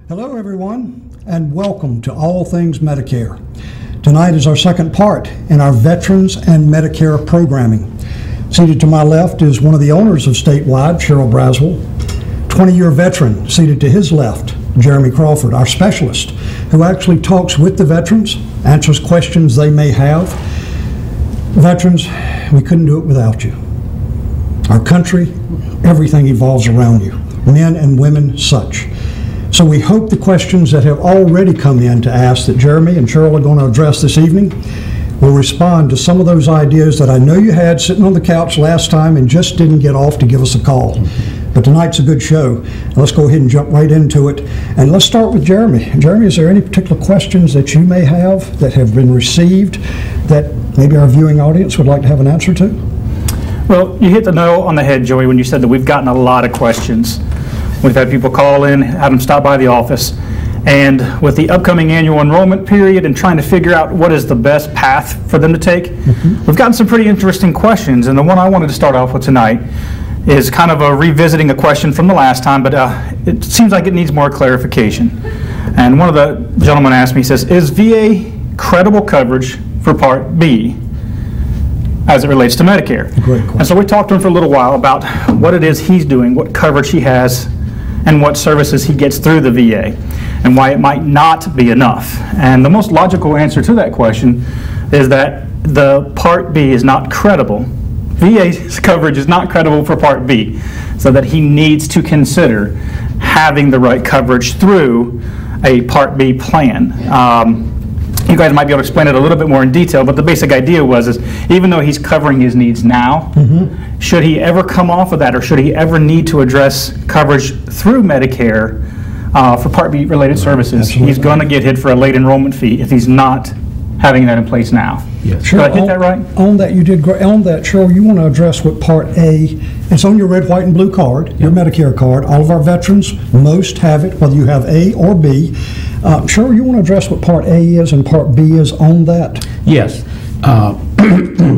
Hello everyone, and welcome to All Things Medicare. Tonight is our second part in our Veterans and Medicare programming. Seated to my left is one of the owners of Statewide, Cheryl Braswell. 20-year veteran seated to his left, Jeremy Crawford, our specialist, who actually talks with the veterans, answers questions they may have. Veterans, we couldn't do it without you. Our country, everything evolves around you, men and women such. So we hope the questions that have already come in to ask that Jeremy and Cheryl are going to address this evening will respond to some of those ideas that I know you had sitting on the couch last time and just didn't get off to give us a call. But tonight's a good show. Let's go ahead and jump right into it. And let's start with Jeremy. Jeremy, is there any particular questions that you may have that have been received that maybe our viewing audience would like to have an answer to? Well, you hit the nail on the head, Joey, when you said that we've gotten a lot of questions. We've had people call in, have them stop by the office, and with the upcoming annual enrollment period and trying to figure out what is the best path for them to take, we've gotten some pretty interesting questions, and the one I wanted to start off with tonight is kind of revisiting a question from the last time, but it seems like it needs more clarification. And one of the gentlemen asked me, he says, is VA credible coverage for Part B as it relates to Medicare? Great question. And so we talked to him for a little while about what it is he's doing, what coverage he has, and what services he gets through the VA, and why it might not be enough. And the most logical answer to that question is that the Part B is not credible. VA's coverage is not credible for Part B, so that he needs to consider having the right coverage through a Part B plan. You guys might be able to explain it a little bit more in detail, but the basic idea is even though he's covering his needs now, should he ever come off of that, or should he ever need to address coverage through Medicare for Part B related services, Absolutely. He's going to get hit for a late enrollment fee if he's not having that in place now. Yes. Did I hit that right? On that, you did great. On that, Cheryl, you want to address what Part A, it's on your red, white, and blue card, your Medicare card. All of our veterans, most have it, whether you have A or B. Cheryl, you want to address what Part A is and Part B is on that? Yes.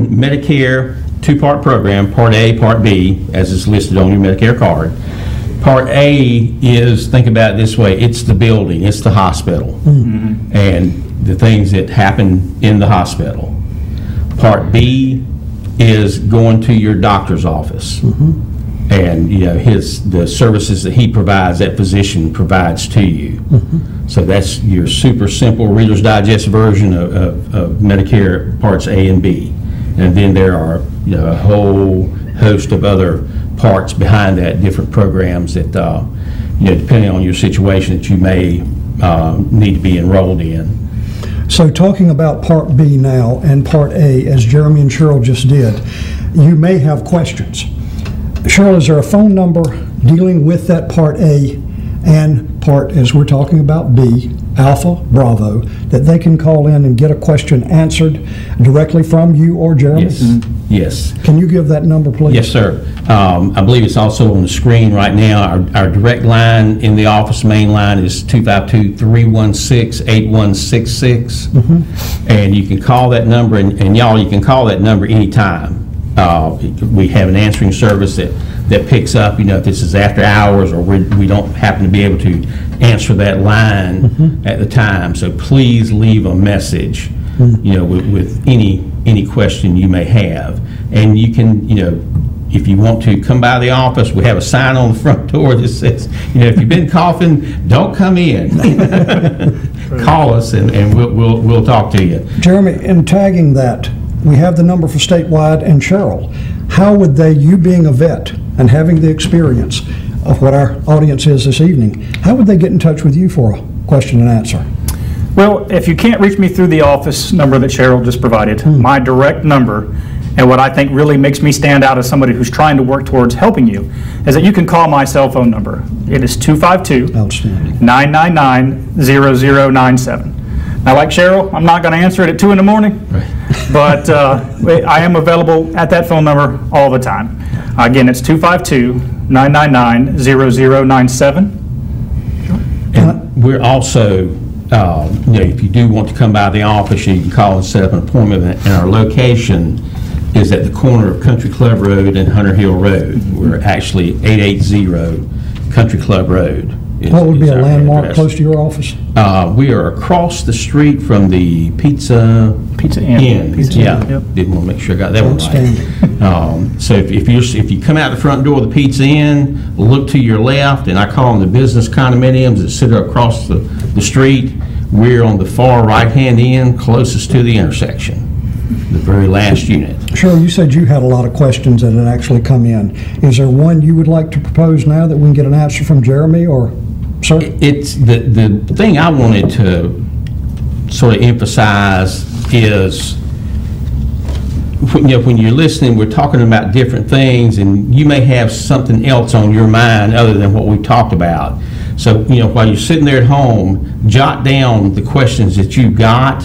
Medicare two-part program, Part A, Part B, as is listed on your Medicare card. Part A is, think about it this way, it's the building, it's the hospital, and the things that happen in the hospital. Part B is going to your doctor's office, and the services that he provides, that physician provides to you. So that's your super simple Reader's Digest version of Medicare Parts A and B. And then there are a whole host of other parts behind that, different programs that, depending on your situation, that you may need to be enrolled in. So talking about Part B now and Part A, as Jeremy and Cheryl just did, you may have questions. Cheryl, is there a phone number dealing with that Part A and Part, as we're talking about, B, Alpha, Bravo, that they can call in and get a question answered directly from you or Jeremy? Yes. Yes. Can you give that number, please? Yes, sir. I believe it's also on the screen right now. Our direct line in the office main line is 252-316-8166. And you can call that number, and y'all, you can call that number anytime. We have an answering service that picks up, if this is after hours or we don't happen to be able to answer that line at the time. So please leave a message, with any question you may have. And you can, if you want to come by the office, we have a sign on the front door that says, if you've been coughing, don't come in. Call us and we'll talk to you. Jeremy, in tagging that, we have the number for Statewide and Cheryl. How would they, you being a vet and having the experience of what our audience is this evening, how would they get in touch with you for a question and answer? Well, if you can't reach me through the office number that Cheryl just provided, my direct number, and what I think really makes me stand out as somebody who's trying to work towards helping you, is that you can call my cell phone number. It is 252-999-0097. Now, like Cheryl, I'm not going to answer it at 2 in the morning, but I am available at that phone number all the time. Again, it's 252-999-0097. And we're also, if you do want to come by the office, you can call and set up an appointment. And our location is at the corner of Country Club Road and Hunter Hill Road. We're actually 880 Country Club Road. What would be a our landmark address. close to your office? We are across the street from the Pizza Inn. Pizza Yeah, Inn, yep. didn't want to make sure I got that one Outstanding. right. So if you come out the front door of the Pizza Inn, look to your left, and I call them the business condominiums that sit across the street. We're on the far right-hand end, closest to the intersection, the very last unit. Cheryl, you said you had a lot of questions that had actually come in. Is there one you would like to propose now that we can get an answer from Jeremy, or, sir? It's the thing I wanted to sort of emphasize is, when you're listening, we're talking about different things, and you may have something else on your mind other than what we talked about. So, while you're sitting there at home, jot down the questions that you got,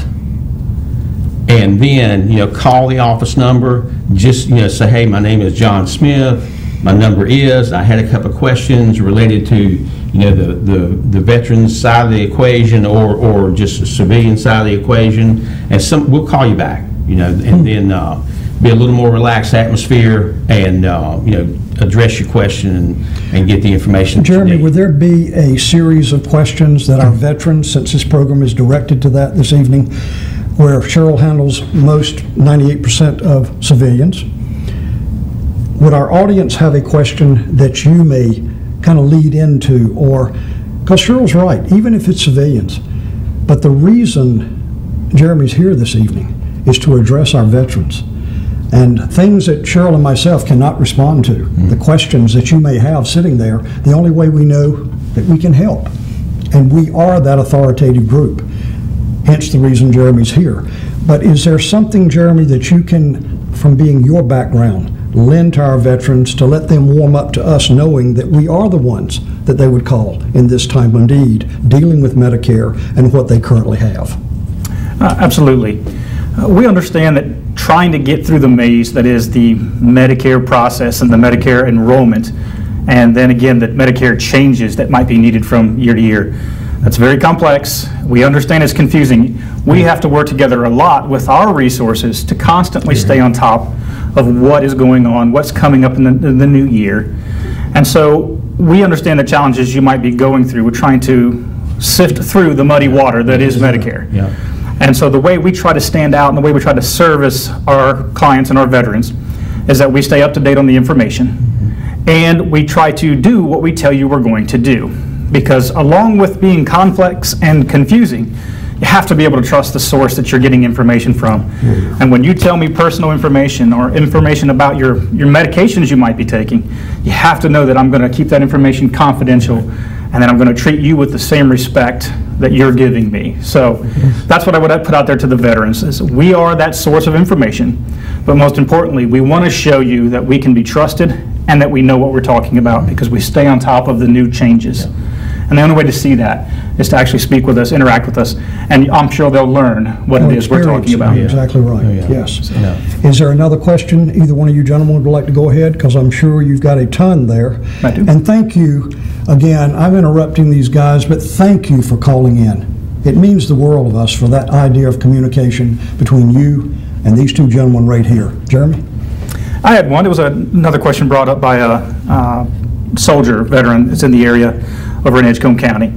and then, call the office number. Just, say, hey, my name is John Smith. My number is, I had a couple of questions related to, the veterans side of the equation, or just the civilian side of the equation, and we'll call you back, and then be a little more relaxed atmosphere, and, address your question and get the information that you Jeremy, need. would there be a series of questions that our veterans, since this program is directed to that this evening, where Cheryl handles most 98% of civilians, would our audience have a question that you may kind of lead into, or, because Cheryl's right, even if it's civilians, but the reason Jeremy's here this evening is to address our veterans. And things that Cheryl and myself cannot respond to, the questions that you may have sitting there, the only way we know that we can help. And we are that authoritative group, hence the reason Jeremy's here. But is there something, Jeremy, that you can, from being your background, lend to our veterans to let them warm up to us, knowing that we are the ones that they would call in this time of need, dealing with Medicare and what they currently have? Absolutely. We understand that trying to get through the maze that is the Medicare process and the Medicare enrollment, and then again that Medicare changes that might be needed from year to year, that's very complex. We understand it's confusing. We have to work together a lot with our resources to constantly stay on top of what is going on, what's coming up in the new year. And so we understand the challenges you might be going through. We're trying to sift through the muddy water that is Medicare. Yeah. And so the way we try to stand out and the way we try to service our clients and our veterans is that we stay up to date on the information, and we try to do what we tell you we're going to do. Because along with being complex and confusing, you have to be able to trust the source that you're getting information from. And when you tell me personal information or information about your medications you might be taking, you have to know that I'm going to keep that information confidential, and that I'm going to treat you with the same respect that you're giving me. So that's what I would put out there to the veterans, is we are that source of information, but most importantly, we want to show you that we can be trusted and that we know what we're talking about, because we stay on top of the new changes. And the only way to see that is to actually speak with us, interact with us, and I'm sure they'll learn what it is we're talking about. Exactly right, yeah. yes. Yeah. Is there another question either one of you gentlemen would like to go ahead? Because I'm sure you've got a ton there. I do. And thank you, again, I'm interrupting these guys, but thank you for calling in. It means the world of us for that idea of communication between you and these two gentlemen right here. Jeremy? I had one. It was another question brought up by a soldier veteran that's in the area over in Edgecombe County.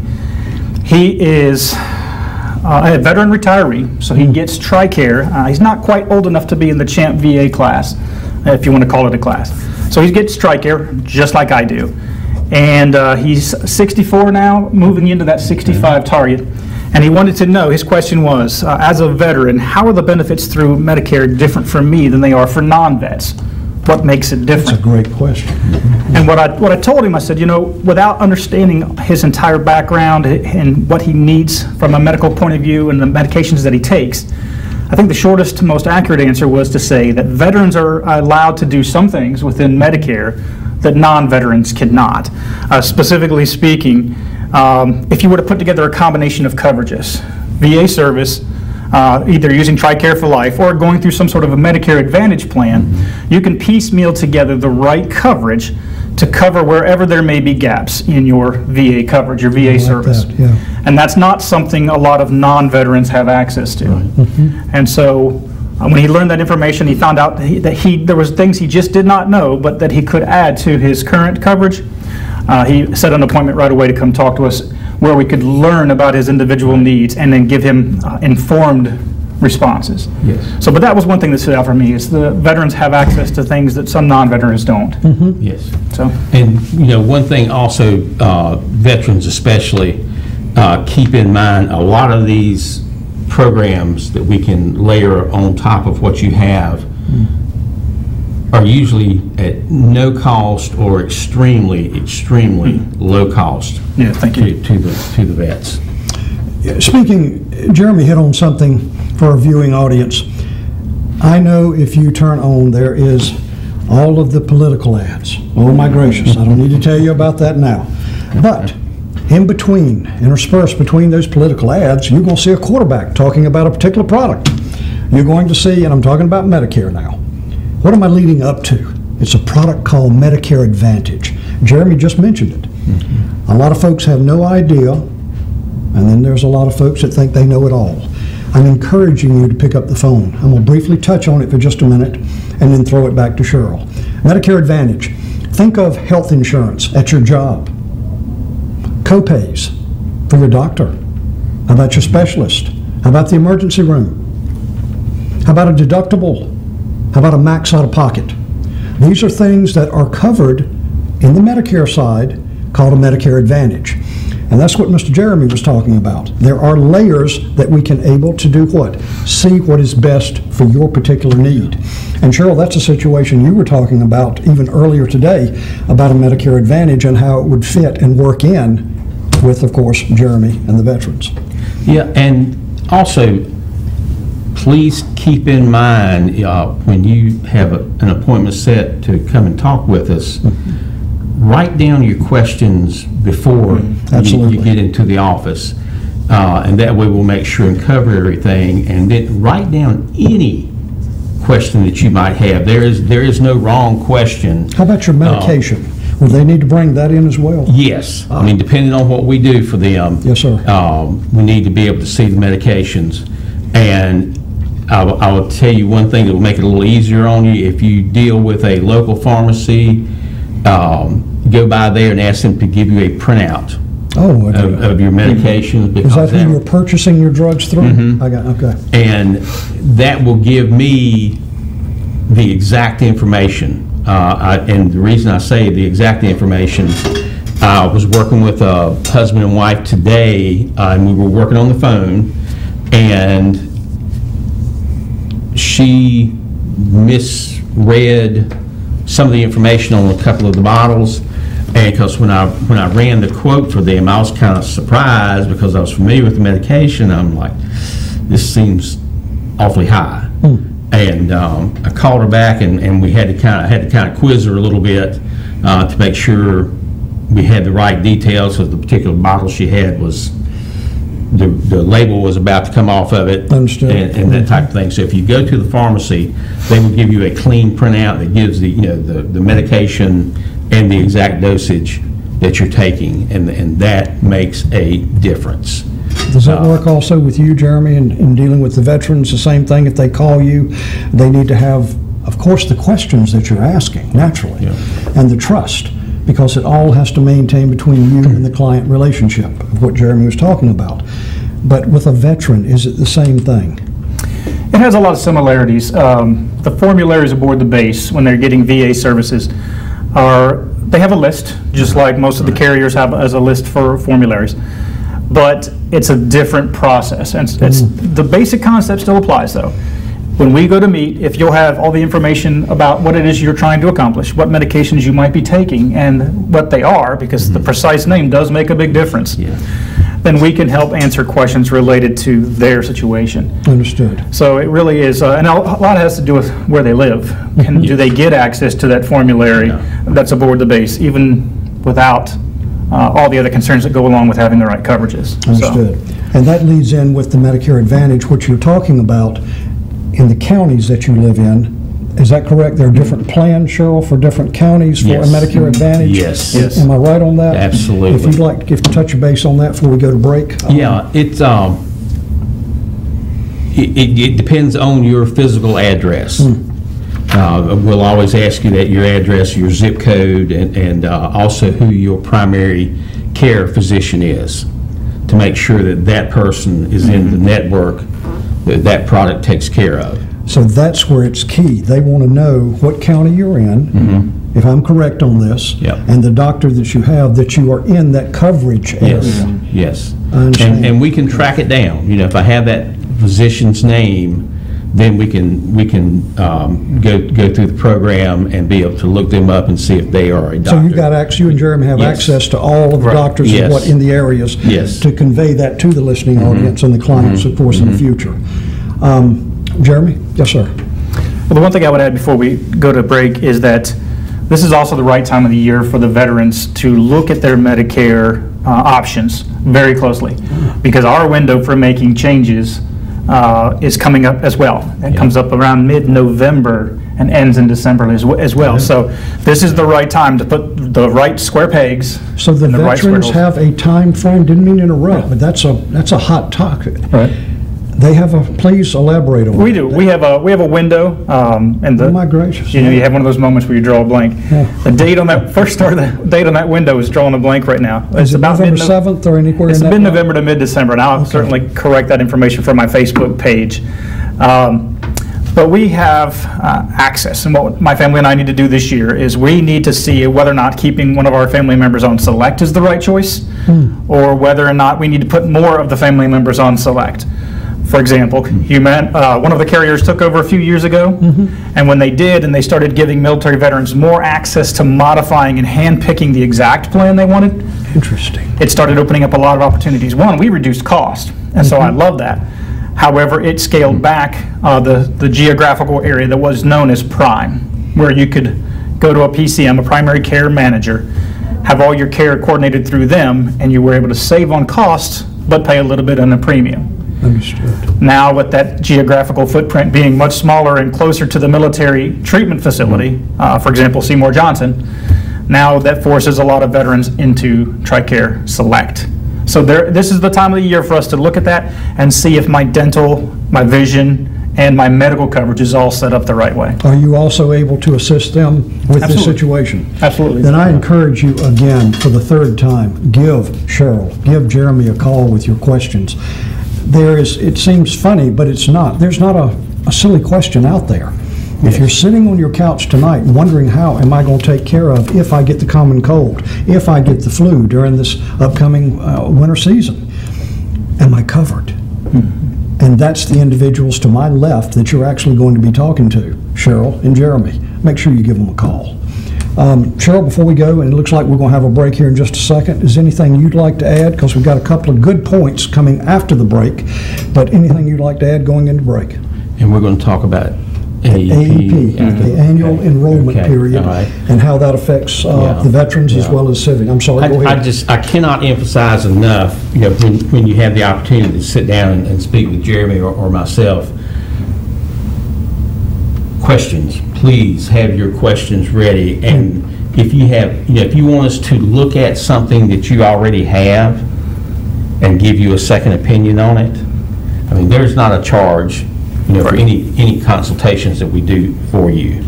He is a veteran retiree, so he gets TRICARE. He's not quite old enough to be in the CHAMP VA class, if you want to call it a class. So he gets TRICARE just like I do. And he's 64 now, moving into that 65 target. And he wanted to know, his question was, as a veteran, how are the benefits through Medicare different for me than they are for non-vets? What makes it different? That's a great question. And what I told him, I said, without understanding his entire background and what he needs from a medical point of view and the medications that he takes, I think the shortest, most accurate answer was to say that veterans are allowed to do some things within Medicare that non-veterans cannot. Specifically speaking, if you were to put together a combination of coverages, VA service, either using TRICARE for Life or going through some sort of a Medicare Advantage plan, you can piecemeal together the right coverage to cover wherever there may be gaps in your VA coverage, your VA service. That, yeah. And that's not something a lot of non-veterans have access to. Mm-hmm. And so when he learned that information, he found out that there was things he just did not know, but that he could add to his current coverage. He set an appointment right away to come talk to us where we could learn about his individual needs and then give him informed responses. Yes. So, but that was one thing that stood out for me, is the veterans have access to things that some non-veterans don't. Yes. So, And, one thing also, veterans especially, keep in mind, a lot of these programs that we can layer on top of what you have are usually at no cost or extremely, extremely low cost. yeah, thank you. To the vets. Speaking, Jeremy hit on something for our viewing audience. I know if you turn on, there is all of the political ads. Oh my gracious, I don't need to tell you about that now. But in between, interspersed between those political ads, you're going to see a quarterback talking about a particular product. You're going to see, and I'm talking about Medicare now. What am I leading up to? It's a product called Medicare Advantage. Jeremy just mentioned it. A lot of folks have no idea, and then there's a lot of folks that think they know it all. I'm encouraging you to pick up the phone. I'm going to briefly touch on it for just a minute and then throw it back to Cheryl. Medicare Advantage. Think of health insurance at your job. Co-pays for your doctor. How about your specialist? How about the emergency room? How about a deductible? How about a max out of pocket? These are things that are covered in the Medicare side called a Medicare Advantage. And that's what Mr. Jeremy was talking about. There are layers that we can able to do what? See what is best for your particular need. And Cheryl, that's a situation you were talking about even earlier today about a Medicare Advantage and how it would fit and work in with, of course, Jeremy and the veterans. Yeah, and also, please keep in mind when you have an appointment set to come and talk with us, write down your questions before you get into the office, and that way we'll make sure and cover everything, and then write down any question that you might have. There is no wrong question. How about your medication? Will they need to bring that in as well? Yes. I mean, depending on what we do for them, yes, sir. We need to be able to see the medications. And I will tell you one thing that will make it a little easier on you. If you deal with a local pharmacy, go by there and ask them to give you a printout of your medications. Is that who you're purchasing your drugs through? I got, okay. And that will give me the exact information. And the reason I say the exact information, I was working with a husband and wife today, and we were working on the phone, and she misread some of the information on a couple of the bottles, and because when I ran the quote for them, I was kind of surprised because I was familiar with the medication. I'm like, this seems awfully high. And I called her back, and we had to kind of quiz her a little bit to make sure we had the right details, because the particular bottle she had was the label was about to come off of it. Understood. And that type of thing. So if you go to the pharmacy, they will give you a clean printout that gives the medication and the exact dosage that you're taking, and that makes a difference. Does that work also with you, Jeremy, in dealing with the veterans? The same thing, if they call you, they need to have, of course, the questions that you're asking, naturally, and the trust, because it all has to maintain between you and the client relationship, of what Jeremy was talking about. But with a veteran, is it the same thing? It has a lot of similarities. The formularies aboard the base, when they're getting VA services, they have a list, just like most of the carriers have as a list for formularies. But it's a different process. And the basic concept still applies, though. When we go to meet, if you'll have all the information about what it is you're trying to accomplish, what medications you might be taking, and what they are, because the precise name does make a big difference, then we can help answer questions related to their situation. Understood. So it really is, and a lot has to do with where they live. Do they get access to that formulary that's aboard the base, even without all the other concerns that go along with having the right coverages? Understood. And that leads in with the Medicare Advantage, which you're talking about in the counties that you live in. Is that correct? There are different plans, Cheryl, for different counties for a Medicare Advantage? Yes. Am I right on that? Absolutely. If you'd like to touch a base on that before we go to break. Yeah, it depends on your physical address. We'll always ask you that your address, your zip code, and also who your primary care physician is, to make sure that that person is in the network that that product takes care of. So that's where it's key. They want to know what county you're in, if I'm correct on this, Yep. and the doctor that you have, that you are in that coverage area. Yes. I understand. And we can track it down. If I have that physician's name, then we can go through the program and be able to look them up and see if they are a doctor. So you and Jeremy have Yes. access to all of the Right. doctors Yes. and what in the areas Yes. to convey that to the listening audience and the clients, of course, in the future. Jeremy? Yes, sir. Well, the one thing I would add before we go to break is that this is also the right time of the year for the veterans to look at their Medicare options very closely, because our window for making changes is coming up as well. It comes up around mid-November and ends in December as well. So this is the right time to put the right square pegs. So the in the right square veterans holes. have a time frame, didn't mean to interrupt, but that's a hot topic. Right. They have please elaborate on We it. do. We have a window, and the. Oh, my gracious. You have one of those moments where you draw a blank. Yeah. The date on that date on that window is drawing a blank right now. Is it November 7th or anywhere It's in that? mid-November to mid-December, and I'll certainly correct that information from my Facebook page. But we have access, and what my family and I need to do this year is we need to see whether or not keeping one of our family members on Select is the right choice, or whether or not we need to put more of the family members on Select. For example, one of the carriers took over a few years ago, and when they did, and they started giving military veterans more access to modifying and hand-picking the exact plan they wanted, Interesting. it started opening up a lot of opportunities. One, we reduced cost, and so I love that. However, it scaled back the geographical area that was known as Prime, where you could go to a PCM, a primary care manager, have all your care coordinated through them, and you were able to save on costs, but pay a little bit on a premium. Understood. Now, with that geographical footprint being much smaller and closer to the military treatment facility, for example, Seymour Johnson, now that forces a lot of veterans into TRICARE Select. So this is the time of the year for us to look at that and see if my dental, my vision, and my medical coverage is all set up the right way. Are you also able to assist them with this Absolutely. situation? Absolutely. Then I encourage you again, for the third time, give Cheryl, give Jeremy a call with your questions. It seems funny, but it's not. There's not a silly question out there. If you're sitting on your couch tonight wondering how am I going to take care of if I get the common cold, if I get the flu during this upcoming winter season, am I covered? And that's the individuals to my left that you're actually going to be talking to, Cheryl and Jeremy. Make sure you give them a call. Cheryl, before we go, and it looks like we're going to have a break here in just a second, is anything you'd like to add? Because we've got a couple of good points coming after the break, but anything you'd like to add going into break? And we're going to talk about AEP, the annual enrollment period, all right. and how that affects the veterans as well as civic. I'm sorry, go ahead. I cannot emphasize enough, when you have the opportunity to sit down and speak with Jeremy or myself, questions. Please have your questions ready, and if you want us to look at something that you already have and give you a second opinion on it, I mean, there's not a charge, for any consultations that we do for you.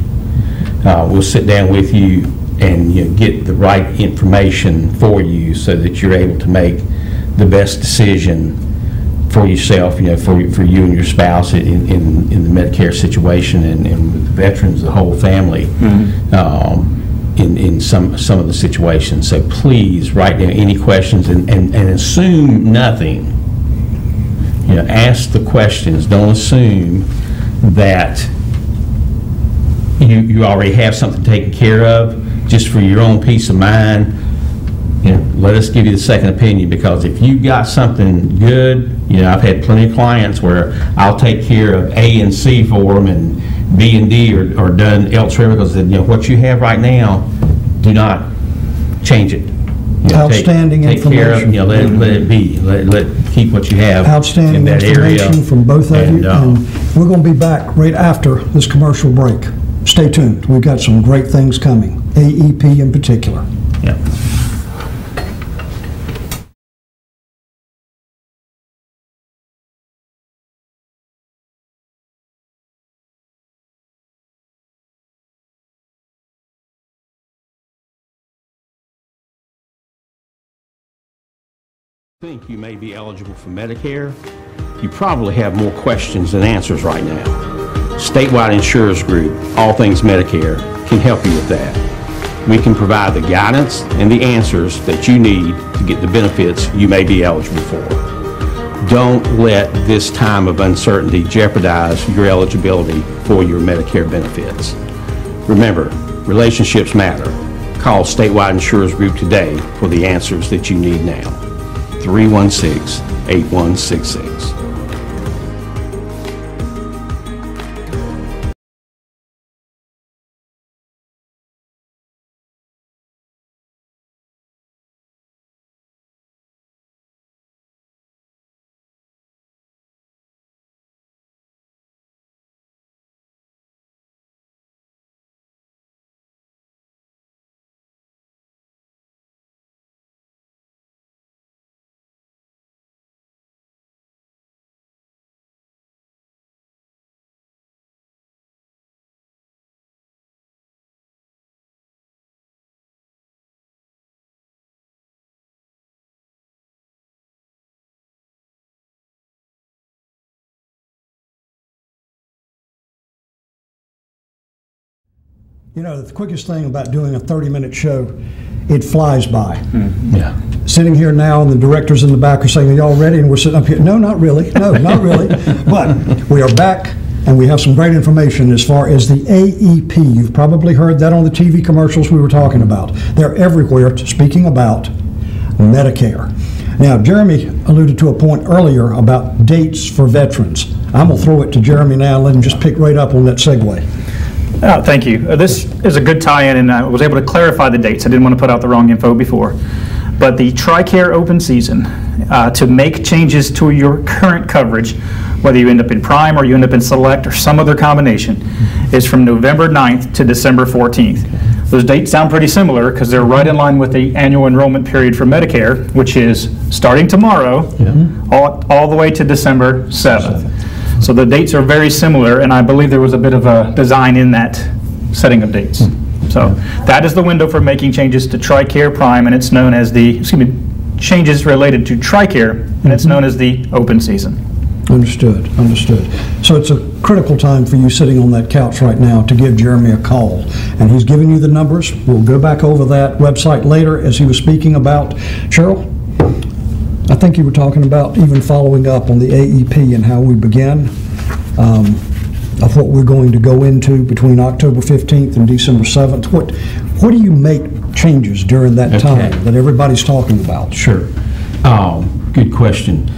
We'll sit down with you and get the right information for you so that you're able to make the best decision for yourself, for you and your spouse in the Medicare situation, and with the veterans, the whole family, in some of the situations. So please write down any questions and assume nothing. Ask the questions. Don't assume that you already have something taken care of just for your own peace of mind. Let us give you the second opinion, because if you've got something good, I've had plenty of clients where I'll take care of A and C for them, and B and D are done elsewhere, because what you have right now, do not change it. Outstanding take information. Care of, let it be. Let keep what you have Outstanding in that information area. from both of you, and and we're going to be back right after this commercial break. Stay tuned. We've got some great things coming, AEP in particular. Yeah. Think you may be eligible for Medicare? You probably have more questions than answers right now. Statewide Insurers Group, All Things Medicare, can help you with that. We can provide the guidance and the answers that you need to get the benefits you may be eligible for. Don't let this time of uncertainty jeopardize your eligibility for your Medicare benefits. Remember, relationships matter. Call Statewide Insurers Group today for the answers that you need now. 316-8166. You know, the quickest thing about doing a 30-minute show, it flies by. Mm-hmm. Yeah. Sitting here now, and the directors in the back are saying, "Are y'all ready?" And we're sitting up here, "No, not really. No, not really." But we are back, and we have some great information as far as the AEP. You've probably heard that on the TV commercials we were talking about. They're everywhere speaking about Medicare. Now, Jeremy alluded to a point earlier about dates for veterans. I'm going to throw it to Jeremy now and let him just pick right up on that segue. Thank you. This is a good tie-in, and I was able to clarify the dates. I didn't want to put out the wrong info before. But the TRICARE open season, to make changes to your current coverage, whether you end up in Prime or you end up in Select or some other combination, is from November 9th to December 14th. Those dates sound pretty similar because they're right in line with the annual enrollment period for Medicare, which is starting tomorrow, all the way to December 7th. So the dates are very similar, and I believe there was a bit of a design in that setting of dates. So that is the window for making changes to TRICARE Prime, and it's known as the, changes related to TRICARE, and it's known as the open season. Understood, understood. So it's a critical time for you sitting on that couch right now to give Jeremy a call. And he's giving you the numbers. We'll go back over that website later as he was speaking about. Cheryl, I think you were talking about even following up on the AEP and how we begin, of what we're going to go into between October 15th and December 7th. What do you make changes during that time that everybody's talking about? Sure. Good question.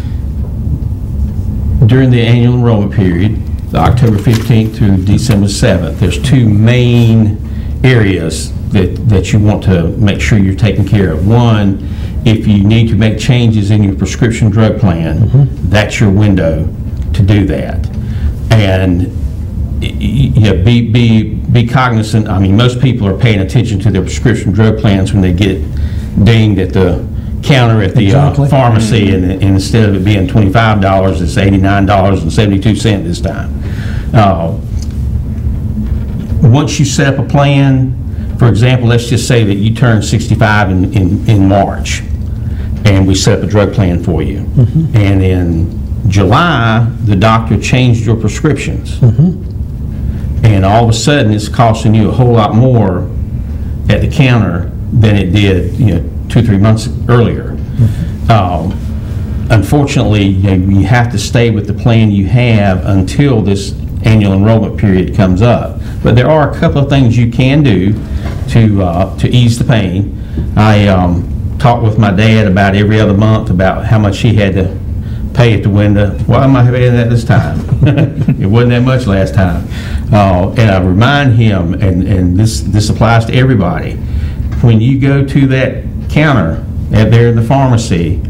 During the annual enrollment period, the October 15th through December 7th, there's two main areas that you want to make sure you're taking care of. One, if you need to make changes in your prescription drug plan, that's your window to do that. And be cognizant. I mean, most people are paying attention to their prescription drug plans when they get dinged at the counter at the pharmacy, and instead of it being $25, it's $89.72 this time. Once you set up a plan, for example, let's just say that you turn 65 in March, and we set up a drug plan for you. And in July, the doctor changed your prescriptions. And all of a sudden, it's costing you a whole lot more at the counter than it did, 2-3 months earlier. Unfortunately, you have to stay with the plan you have until this annual enrollment period comes up. But there are a couple of things you can do to ease the pain. I talked with my dad about every other month about how much he had to pay at the window. Why am I paying that this time? It wasn't that much last time. And I remind him, and this applies to everybody, when you go to that counter there in the pharmacy,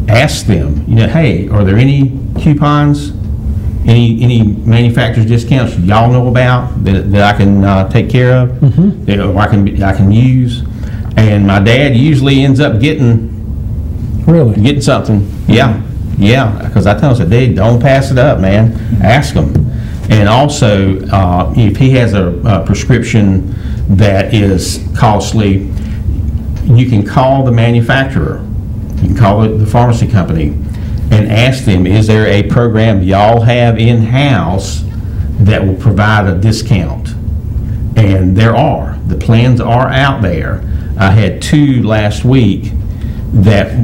ask them, hey, are there any coupons, any manufacturer's discounts y'all know about that I can take care of, or I can use? And my dad usually ends up getting something. Yeah, because I tell him, "Dad, don't pass it up, man. Ask him." And also, if he has a prescription that is costly, you can call the manufacturer You can call it the pharmacy company and ask them, is there a program y'all have in-house that will provide a discount? And there are. The plans are out there. I had 2 last week that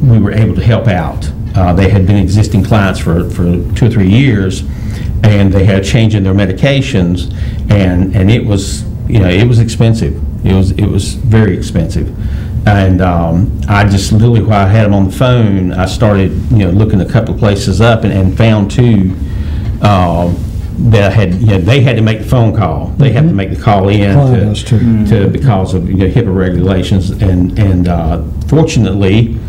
we were able to help out. They had been existing clients for 2 or 3 years, and they had a change in their medications, and it was, it was expensive. It was very expensive. And I just literally, while I had them on the phone, I started, looking a couple of places up and found 2 that had, they had to make the phone call. They have to make the call in to because of HIPAA regulations, and fortunately,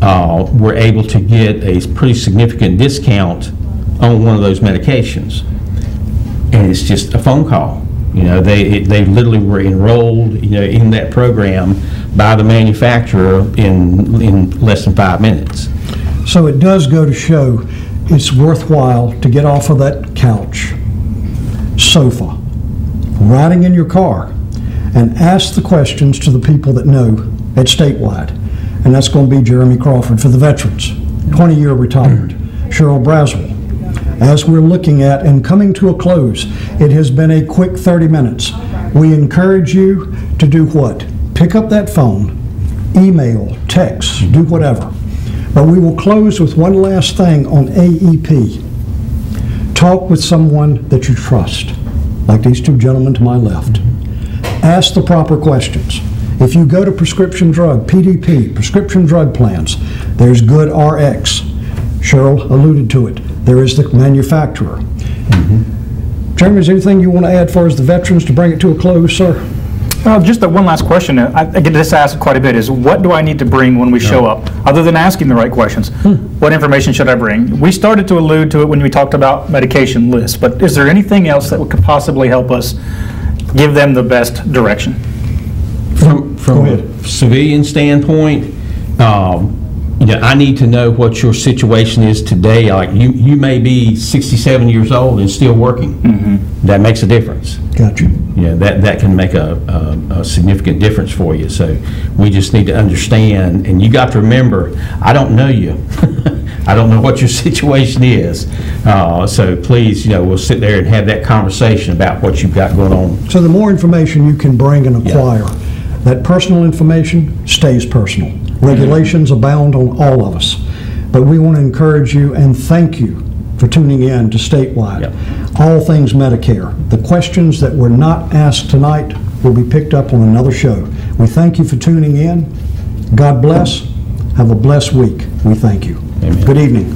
we're able to get a pretty significant discount on one of those medications, and it's just a phone call. They literally were enrolled, in that program by the manufacturer in less than 5 minutes. So it does go to show it's worthwhile to get off of that couch, sofa, riding in your car, and ask the questions to the people that know at Statewide. And that's going to be Jeremy Crawford for the veterans, 20-year retired, Cheryl Braswell. As we're looking at and coming to a close, it has been a quick 30 minutes. We encourage you to do what? Pick up that phone, email, text, do whatever. But we will close with one last thing on AEP. Talk with someone that you trust, like these 2 gentlemen to my left. Ask the proper questions. If you go to prescription drug, PDP, prescription drug plans, there's Good RX. Cheryl alluded to it. There is the manufacturer. Jeremy, is there anything you want to add for as the veterans to bring it to a close, sir? Just one last question. I get this asked quite a bit, is what do I need to bring when we show up, other than asking the right questions? What information should I bring? We started to allude to it when we talked about medication lists, but is there anything else that could possibly help us give them the best direction? From a civilian standpoint, I need to know what your situation is today. Like you may be 67 years old and still working. That makes a difference. Gotcha. That can make a significant difference for you. So we just need to understand, and you got to remember, I don't know you. I don't know what your situation is. So please, we'll sit there and have that conversation about what you've got going on. So the more information you can bring and acquire, that personal information stays personal. Regulations abound on all of us. But we want to encourage you and thank you for tuning in to Statewide. All things Medicare. The questions that were not asked tonight will be picked up on another show. We thank you for tuning in. God bless. Have a blessed week. We thank you. Amen. Good evening.